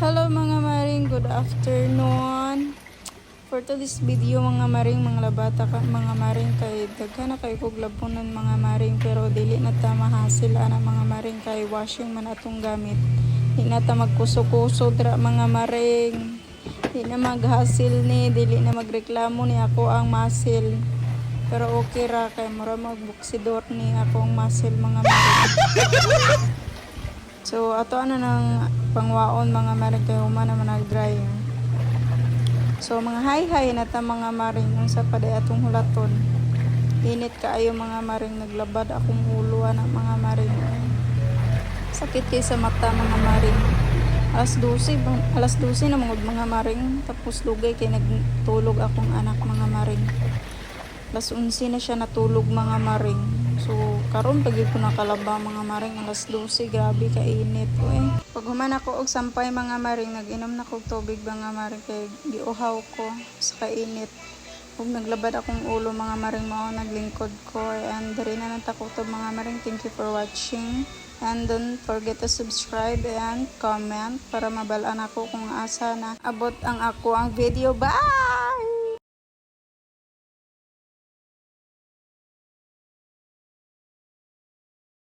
Hello mga maring, good afternoon. For today's video mga maring, mga labata ka mga maring kay daghan na kay kog labunan mga maring pero dili na ta mahasil ana mga maring kay washing man atong gamit. Di na ta magkuso-kuso dra mga maring. Di na maghasil ni, dili na magreklamo ni ako ang masil. Pero okay ra kay mura magbuksidor ni ako ang masil mga maring. So ato ano nang pangwaon mga maring kay human naman nag-dry. So mga hay-hay na ta mga maring unsa pa day atong hulaton. Init kaayo mga maring, naglabad akong ulo ana mga maring. Sakit kay sa mata mga maring. Alas 12 na mga maring, tapos lugay kay nagtulog akong anak mga maring. Alas 11 na siya natulog mga maring. So karon pagid ko nakalaba mga maring, alas 12, grabe ka init Pag human ako og sampay mga maring, nag-inom na kog tubig mga maring kay giuhaw ko sa kainit. Ug naglabad akong ulo mga maring, mao naglingkod ko and diri na natakutob mga maring. Thank you for watching and don't forget to subscribe and comment para mabalaan ako kung asa na abot ang video. Bye!